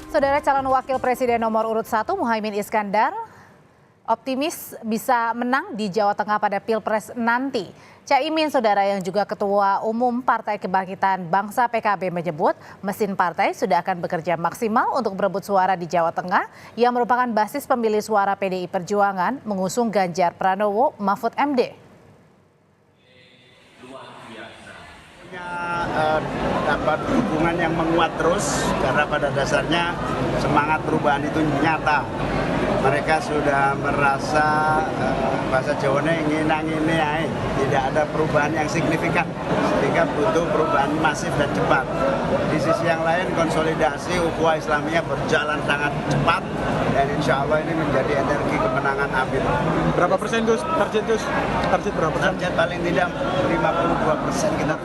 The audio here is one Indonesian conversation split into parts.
Saudara calon wakil presiden nomor urut 1 Muhaimin Iskandar optimis bisa menang di Jawa Tengah pada Pilpres nanti. Caimin, saudara yang juga Ketua Umum Partai Kebangkitan Bangsa PKB menyebut mesin partai sudah akan bekerja maksimal untuk berebut suara di Jawa Tengah yang merupakan basis pemilih suara PDI Perjuangan mengusung Ganjar Pranowo Mahfud MD. Dapat dukungan yang menguat terus karena pada dasarnya semangat perubahan itu nyata. Mereka sudah merasa bahasa Jawanya ingin tidak ada perubahan yang signifikan sehingga butuh perubahan masif dan cepat. Di sisi yang lain konsolidasi ukhuwah Islamiyah berjalan sangat cepat dan insya Allah ini menjadi energi kemenangan akhir. Berapa persen Gus? Target berapa persen? Target paling tidak 52% kita.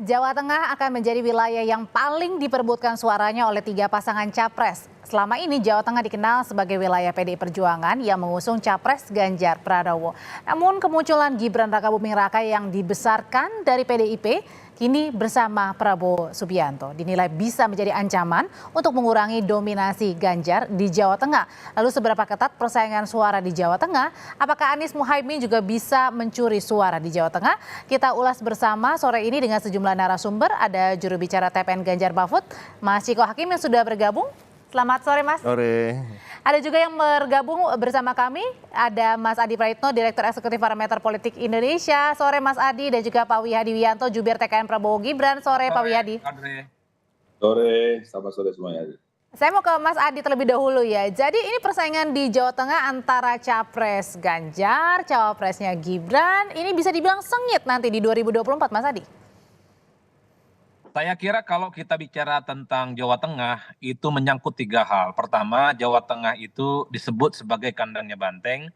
Jawa Tengah akan menjadi wilayah yang paling diperebutkan suaranya oleh 3 pasangan capres. Selama ini Jawa Tengah dikenal sebagai wilayah PDI Perjuangan yang mengusung capres Ganjar Pranowo. Namun kemunculan Gibran Rakabuming Raka yang dibesarkan dari PDIP kini bersama Prabowo Subianto dinilai bisa menjadi ancaman untuk mengurangi dominasi Ganjar di Jawa Tengah. Lalu seberapa ketat persaingan suara di Jawa Tengah? Apakah Anies Muhaimin juga bisa mencuri suara di Jawa Tengah? Kita ulas bersama sore ini dengan sejumlah narasumber. Ada juru bicara TPN Ganjar Mahfud, Mas Ciko Hakim yang sudah bergabung. Selamat sore, Mas. Sore. Ada juga yang bergabung bersama kami, ada Mas Adi Praitno, Direktur Eksekutif Parameter Politik Indonesia. Sore Mas Adi, dan juga Pak Wihadi Wianto, Jubir TKN Prabowo Gibran. Sore Pak Wihadi. Sore, selamat sore semuanya. Saya mau ke Mas Adi terlebih dahulu ya. Jadi ini persaingan di Jawa Tengah antara Capres Ganjar, Cawapresnya Gibran. Ini bisa dibilang sengit nanti di 2024, Mas Adi. Saya kira kalau kita bicara tentang Jawa Tengah itu menyangkut 3 hal. Pertama, Jawa Tengah itu disebut sebagai kandangnya banteng.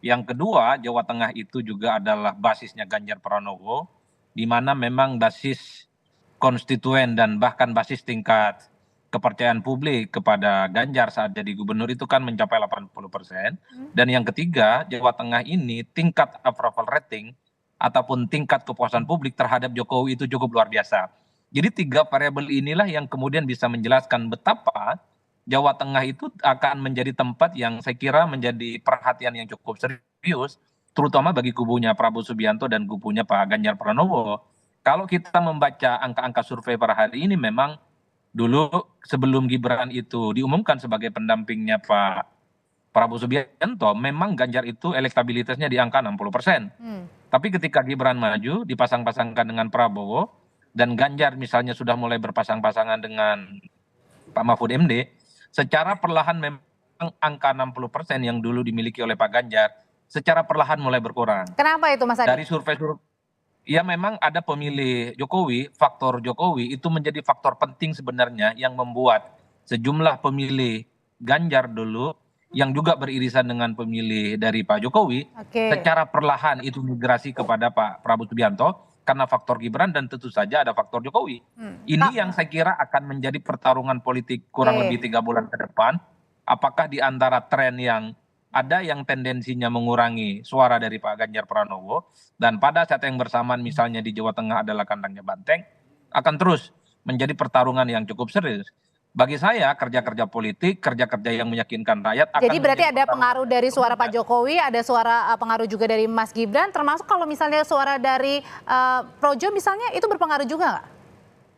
Yang kedua, Jawa Tengah itu juga adalah basisnya Ganjar Pranowo, di mana memang basis konstituen dan bahkan basis tingkat kepercayaan publik kepada Ganjar saat jadi gubernur itu kan mencapai 80%. Dan yang ketiga, Jawa Tengah ini tingkat approval rating ataupun tingkat kepuasan publik terhadap Jokowi itu cukup luar biasa. Jadi 3 variabel inilah yang kemudian bisa menjelaskan betapa Jawa Tengah itu akan menjadi tempat yang saya kira menjadi perhatian yang cukup serius, terutama bagi kubunya Prabowo Subianto dan kubunya Pak Ganjar Pranowo. Kalau kita membaca angka-angka survei per hari ini memang dulu sebelum Gibran itu diumumkan sebagai pendampingnya Pak Prabowo Subianto, memang Ganjar itu elektabilitasnya di angka 60%. Tapi ketika Gibran maju dipasang-pasangkan dengan Prabowo, dan Ganjar misalnya sudah mulai berpasang-pasangan dengan Pak Mahfud MD, secara perlahan memang angka 60% yang dulu dimiliki oleh Pak Ganjar, secara perlahan mulai berkurang. Kenapa itu Mas Adi? Dari survei-survei, ya memang ada pemilih Jokowi, faktor Jokowi itu menjadi faktor penting sebenarnya yang membuat sejumlah pemilih Ganjar dulu, yang juga beririsan dengan pemilih dari Pak Jokowi, secara perlahan itu migrasi kepada Pak Prabowo Subianto, karena faktor Gibran dan tentu saja ada faktor Jokowi. Ini yang saya kira akan menjadi pertarungan politik kurang lebih 3 bulan ke depan. Apakah di antara tren yang ada yang tendensinya mengurangi suara dari Pak Ganjar Pranowo, dan pada saat yang bersamaan misalnya di Jawa Tengah adalah kandangnya banteng, akan terus menjadi pertarungan yang cukup serius. Bagi saya kerja-kerja politik, kerja-kerja yang meyakinkan rakyat. Jadi berarti ada pengaruh dari suara Pak Jokowi, ada suara pengaruh juga dari Mas Gibran, termasuk kalau misalnya suara dari Projo misalnya itu berpengaruh juga nggak?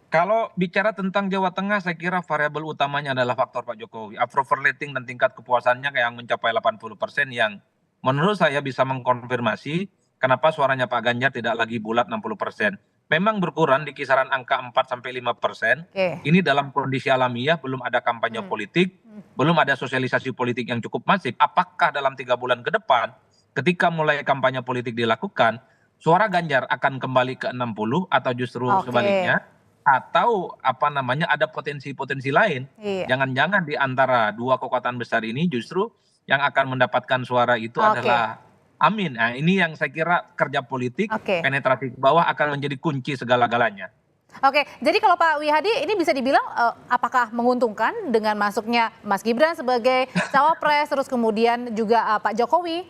Kalau bicara tentang Jawa Tengah, saya kira variabel utamanya adalah faktor Pak Jokowi. Approval rating dan tingkat kepuasannya yang mencapai 80% yang menurut saya bisa mengkonfirmasi kenapa suaranya Pak Ganjar tidak lagi bulat 60%. Memang berkurang di kisaran angka 4-5%. Ini dalam kondisi alamiah, belum ada kampanye politik, belum ada sosialisasi politik yang cukup masif. Apakah dalam 3 bulan ke depan, ketika mulai kampanye politik dilakukan, suara Ganjar akan kembali ke 60 atau justru sebaliknya? Atau ada potensi-potensi lain? Jangan-jangan di antara 2 kekuatan besar ini justru yang akan mendapatkan suara itu adalah Amin. Nah, ini yang saya kira kerja politik, penetrasi ke bawah akan menjadi kunci segala-galanya. Oke, jadi kalau Pak Wihadi ini bisa dibilang apakah menguntungkan dengan masuknya Mas Gibran sebagai cawapres, terus kemudian juga Pak Jokowi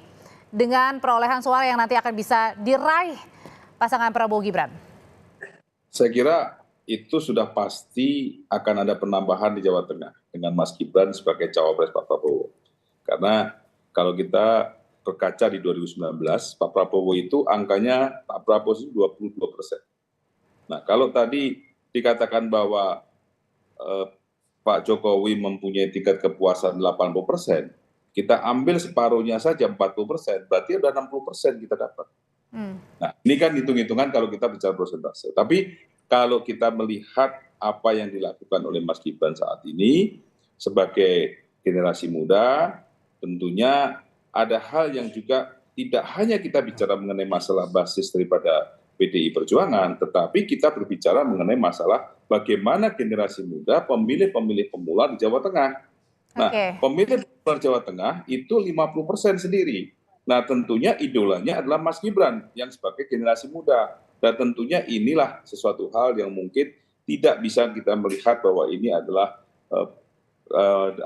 dengan perolehan suara yang nanti akan bisa diraih pasangan Prabowo Gibran? Saya kira itu sudah pasti akan ada penambahan di Jawa Tengah dengan Mas Gibran sebagai cawapres Pak Prabowo. Karena kalau kita berkaca di 2019, Pak Prabowo itu angkanya Pak Prabowo itu 22%. Nah, kalau tadi dikatakan bahwa Pak Jokowi mempunyai tingkat kepuasan 80%, kita ambil separuhnya saja 40%, berarti ada 60% kita dapat. Nah, ini kan hitung-hitungan kalau kita bicara persentase. Tapi kalau kita melihat apa yang dilakukan oleh Mas Gibran saat ini sebagai generasi muda, tentunya ada hal yang juga tidak hanya kita bicara mengenai masalah basis daripada PDI Perjuangan, tetapi kita berbicara mengenai masalah bagaimana generasi muda pemilih-pemilih pemula di Jawa Tengah. Nah, pemilih pemula Jawa Tengah itu 50% sendiri. Nah, tentunya idolanya adalah Mas Gibran yang sebagai generasi muda. Dan tentunya inilah sesuatu hal yang mungkin tidak bisa kita melihat bahwa ini adalah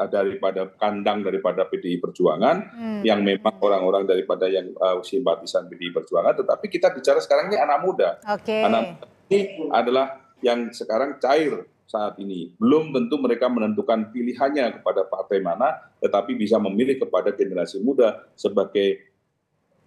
daripada kandang daripada PDI Perjuangan yang memang orang-orang daripada yang simpatisan PDI Perjuangan, tetapi kita bicara sekarang ini anak muda. Anak muda ini adalah yang sekarang cair saat ini. Belum tentu mereka menentukan pilihannya kepada partai mana, tetapi bisa memilih kepada generasi muda sebagai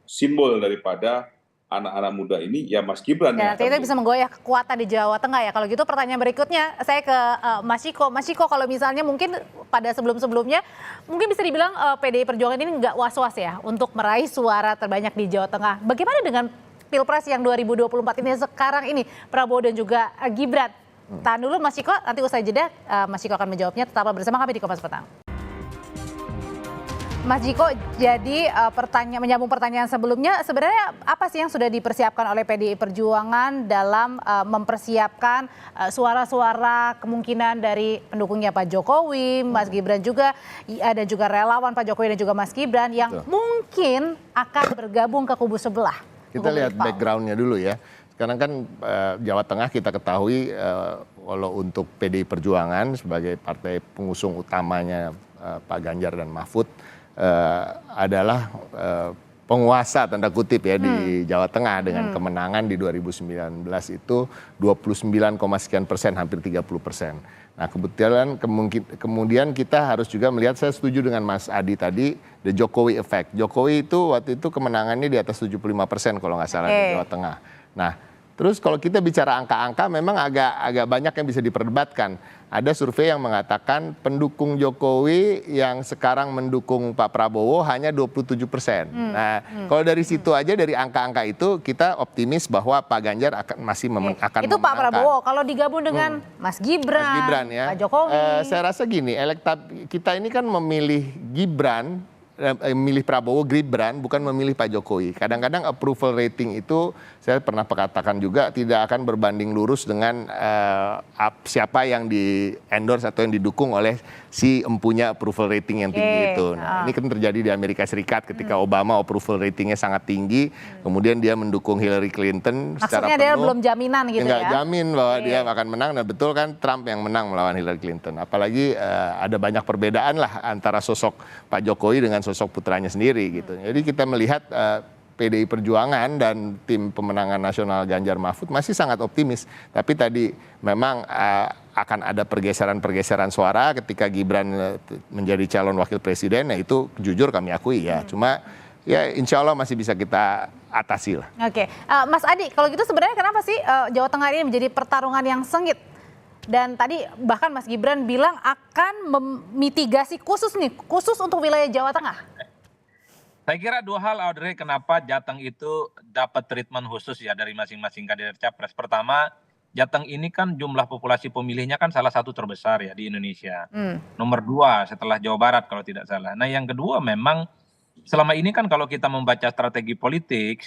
simbol daripada anak-anak muda ini, ya Mas Gibran. Dan nanti itu bisa menggoyah kekuatan di Jawa Tengah ya. Kalau gitu pertanyaan berikutnya saya ke Mas Chiko. Mas Chiko, kalau misalnya mungkin pada sebelum-sebelumnya mungkin bisa dibilang PDI Perjuangan ini nggak was-was ya untuk meraih suara terbanyak di Jawa Tengah. Bagaimana dengan Pilpres yang 2024 ini sekarang ini, Prabowo dan juga Gibran? Tahan dulu Mas Chiko, nanti usai jeda Mas Chiko akan menjawabnya. Tetaplah bersama kami di Kompas Petang. Mas Chiko, jadi menyambung pertanyaan sebelumnya, sebenarnya apa sih yang sudah dipersiapkan oleh PDI Perjuangan dalam mempersiapkan suara-suara kemungkinan dari pendukungnya Pak Jokowi, Mas Gibran juga, dan juga relawan Pak Jokowi dan juga Mas Gibran yang mungkin akan bergabung ke kubu sebelah? Kita lihat backgroundnya dulu ya. Sekarang kan Jawa Tengah kita ketahui walau untuk PDI Perjuangan sebagai partai pengusung utamanya Pak Ganjar dan Mahfud, adalah penguasa tanda kutip ya di Jawa Tengah dengan kemenangan di 2019 itu 29, sekian persen, hampir 30%. Nah kemudian kita harus juga melihat, saya setuju dengan Mas Adi tadi, the Jokowi effect. Jokowi itu waktu itu kemenangannya di atas 75% kalau nggak salah di Jawa Tengah. Nah terus kalau kita bicara angka-angka memang agak banyak yang bisa diperdebatkan. Ada survei yang mengatakan pendukung Jokowi yang sekarang mendukung Pak Prabowo hanya 27%. Nah, kalau dari situ aja, dari angka-angka itu kita optimis bahwa Pak Ganjar masih akan memenangkan. Itu Pak Prabowo, kalau digabung dengan Mas Gibran ya. Pak Jokowi. Saya rasa gini, kita ini kan memilih Gibran, memilih Prabowo, Gibran, bukan memilih Pak Jokowi. Kadang-kadang approval rating itu saya pernah katakan juga tidak akan berbanding lurus dengan siapa yang di endorse atau yang didukung oleh si empunya approval rating yang tinggi itu. Nah, ini kan terjadi di Amerika Serikat ketika Obama approval ratingnya sangat tinggi, kemudian dia mendukung Hillary Clinton secara penuh. Maksudnya dia belum jaminan gitu ya? Nggak jamin bahwa dia akan menang, dan betul kan Trump yang menang melawan Hillary Clinton. Apalagi ada banyak perbedaan lah antara sosok Pak Jokowi dengan sosok putranya sendiri gitu. Jadi kita melihat PDI Perjuangan dan tim pemenangan nasional Ganjar Mahfud masih sangat optimis. Tapi tadi memang akan ada pergeseran-pergeseran suara ketika Gibran menjadi calon wakil presiden. Nah itu jujur kami akui ya. Cuma ya insya Allah masih bisa kita atasi lah. Oke, Mas Adi, kalau gitu sebenarnya kenapa sih Jawa Tengah ini menjadi pertarungan yang sengit? Dan tadi bahkan Mas Gibran bilang akan memitigasi khusus untuk wilayah Jawa Tengah. Saya kira dua hal, Audrey, kenapa Jateng itu dapat treatment khusus ya dari masing-masing kandidat capres. Pertama, Jateng ini kan jumlah populasi pemilihnya kan salah satu terbesar ya di Indonesia. Nomor 2 setelah Jawa Barat kalau tidak salah. Nah yang kedua memang selama ini kan kalau kita membaca strategi politik,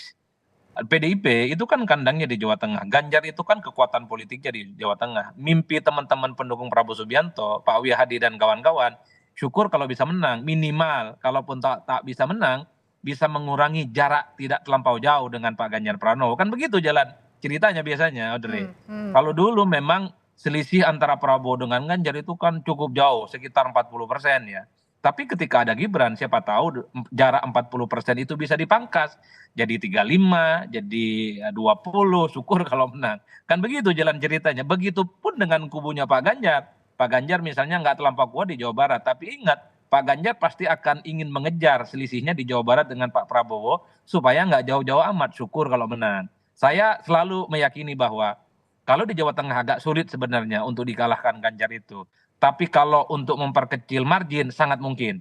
PDIP itu kan kandangnya di Jawa Tengah. Ganjar itu kan kekuatan politiknya di Jawa Tengah. Mimpi teman-teman pendukung Prabowo Subianto, Pak Wiyahadi dan kawan-kawan, syukur kalau bisa menang, minimal kalaupun tak bisa menang, bisa mengurangi jarak tidak terlampau jauh dengan Pak Ganjar Pranowo. Kan begitu jalan ceritanya biasanya, Audrey. Kalau dulu memang selisih antara Prabowo dengan Ganjar itu kan cukup jauh, sekitar 40% ya. Tapi ketika ada Gibran, siapa tahu jarak 40% itu bisa dipangkas. Jadi 35, jadi 20, syukur kalau menang. Kan begitu jalan ceritanya. Begitupun dengan kubunya Pak Ganjar. Pak Ganjar misalnya nggak terlampau kuat di Jawa Barat. Tapi ingat, Pak Ganjar pasti akan ingin mengejar selisihnya di Jawa Barat dengan Pak Prabowo. Supaya nggak jauh-jauh amat, syukur kalau menang. Saya selalu meyakini bahwa kalau di Jawa Tengah agak sulit sebenarnya untuk dikalahkan Ganjar itu. Tapi kalau untuk memperkecil margin sangat mungkin.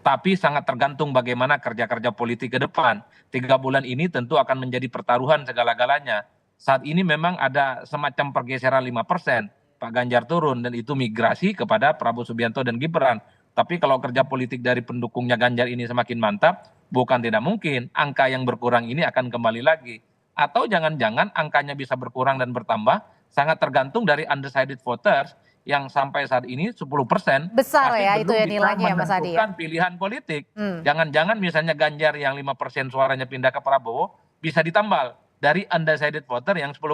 Tapi sangat tergantung bagaimana kerja-kerja politik ke depan. 3 bulan ini tentu akan menjadi pertaruhan segala-galanya. Saat ini memang ada semacam pergeseran 5%. Pak Ganjar turun dan itu migrasi kepada Prabowo Subianto dan Gibran. Tapi kalau kerja politik dari pendukungnya Ganjar ini semakin mantap, bukan tidak mungkin angka yang berkurang ini akan kembali lagi. Atau jangan-jangan angkanya bisa berkurang dan bertambah, sangat tergantung dari undecided voters yang sampai saat ini 10%. Besar masih ya belum itu ya bisa nilainya ya Mas Adi. menentukan pilihan politik. Jangan-jangan misalnya Ganjar yang 5% suaranya pindah ke Prabowo bisa ditambal dari undecided voter yang 10%.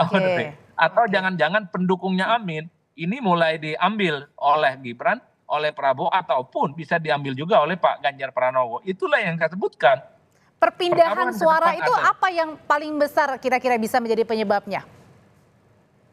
Oke. Atau jangan-jangan pendukungnya Amin ini mulai diambil oleh Gibran, oleh Prabowo, ataupun bisa diambil juga oleh Pak Ganjar Pranowo. Itulah yang saya sebutkan. Perpindahan Pertarungan suara ke depan itu ada. apa yang paling besar kira-kira bisa menjadi penyebabnya?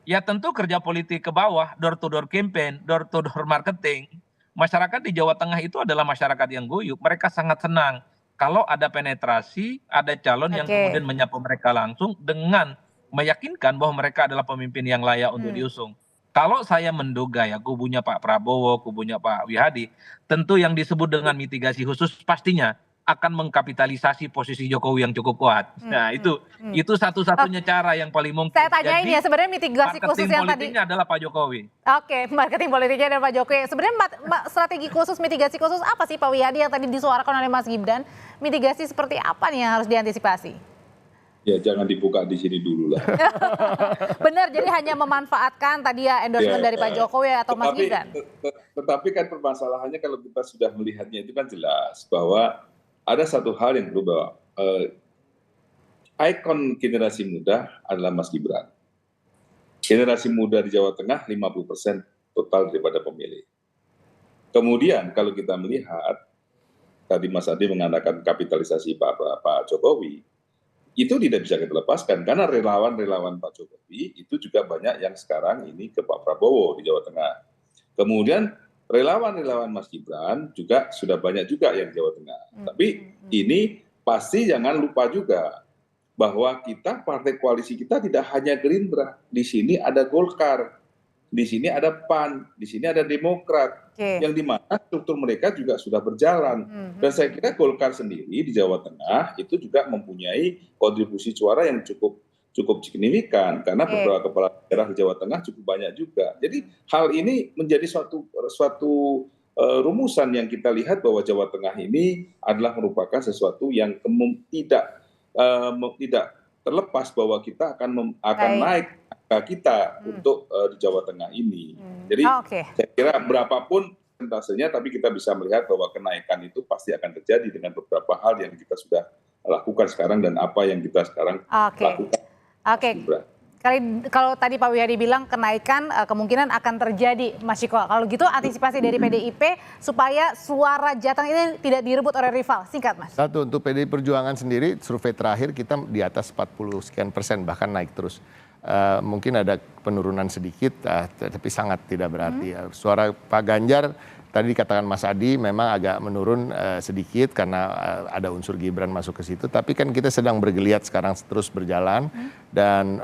Ya tentu kerja politik ke bawah, door to door campaign, door to door marketing. Masyarakat di Jawa Tengah itu adalah masyarakat yang guyup. Mereka sangat senang kalau ada penetrasi, ada calon yang Oke. kemudian menyapa mereka langsung dengan meyakinkan bahwa mereka adalah pemimpin yang layak untuk diusung. Kalau saya menduga ya kubunya Pak Prabowo, kubunya Pak Wihadi, tentu yang disebut dengan mitigasi khusus pastinya akan mengkapitalisasi posisi Jokowi yang cukup kuat. Nah itu satu-satunya cara yang paling mungkin. Saya tanyain Jadi, ya sebenarnya mitigasi khusus marketing yang tadi. politiknya adalah Pak Jokowi. Oke, marketing politiknya dan Pak Jokowi. Sebenarnya strategi khusus, mitigasi khusus apa sih Pak Wihadi yang tadi disuarakan oleh Mas Gibran? Mitigasi seperti apa nih yang harus diantisipasi? Ya jangan dibuka di sini dulu lah. Benar, jadi hanya memanfaatkan tadi ya endorsement dari Pak Jokowi atau Mas Gibran? Tetapi kan permasalahannya kalau kita sudah melihatnya itu kan jelas bahwa ada satu hal yang perlu bahwa ikon generasi muda adalah Mas Gibran. Generasi muda di Jawa Tengah 50% total daripada pemilih. Kemudian kalau kita melihat, tadi Mas Adi mengatakan kapitalisasi Pak Jokowi, itu tidak bisa kita lepaskan karena relawan-relawan Pak Jokowi itu juga banyak yang sekarang ini ke Pak Prabowo di Jawa Tengah. Kemudian relawan-relawan Mas Gibran juga sudah banyak juga yang Jawa Tengah. Tapi ini pasti jangan lupa juga bahwa kita partai koalisi kita tidak hanya Gerindra. Di sini ada Golkar, di sini ada PAN, di sini ada Demokrat. Yang dimana struktur mereka juga sudah berjalan. Dan saya kira Golkar sendiri di Jawa Tengah itu juga mempunyai kontribusi suara yang cukup signifikan karena beberapa kepala daerah di Jawa Tengah cukup banyak juga. Jadi hal ini menjadi suatu rumusan yang kita lihat bahwa Jawa Tengah ini adalah merupakan sesuatu yang tidak terlepas bahwa kita akan naik angka kita untuk di Jawa Tengah ini. Jadi saya kira berapapun persentasenya, tapi kita bisa melihat bahwa kenaikan itu pasti akan terjadi dengan beberapa hal yang kita sudah lakukan sekarang dan apa yang kita sekarang lakukan. Kalau tadi Pak Wihadi bilang kenaikan kemungkinan akan terjadi, Mas Ciko. Kalau gitu antisipasi dari PDIP supaya suara Jateng ini tidak direbut oleh rival. Singkat Mas. Satu, untuk PDI Perjuangan sendiri survei terakhir kita di atas 40 sekian persen, bahkan naik terus. Mungkin ada penurunan sedikit, tapi sangat tidak berarti. Suara Pak Ganjar tadi dikatakan Mas Adi memang agak menurun sedikit karena ada unsur Gibran masuk ke situ. Tapi kan kita sedang bergeliat sekarang terus berjalan dan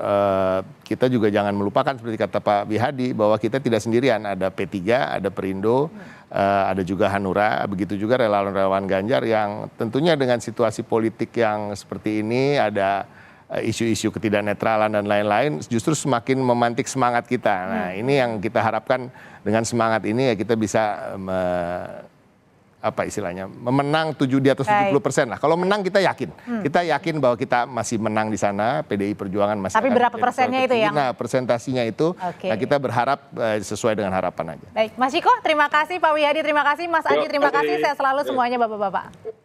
kita juga jangan melupakan seperti kata Pak Wihadi bahwa kita tidak sendirian. Ada P3, ada Perindo, ada juga Hanura, begitu juga relawan-relawan Ganjar yang tentunya dengan situasi politik yang seperti ini ada isu-isu ketidaknetralan dan lain-lain justru semakin memantik semangat kita. Nah ini yang kita harapkan dengan semangat ini ya kita bisa memenang di atas 70% lah. Kalau menang kita yakin bahwa kita masih menang di sana, PDI Perjuangan masih. Tapi berapa persennya itu yang? Nah persentasinya itu, nah kita berharap sesuai dengan harapan aja. Baik, Mas Ciko terima kasih, Pak Wihadi terima kasih, Mas Adi terima kasih, sehat selalu semuanya Bapak-Bapak.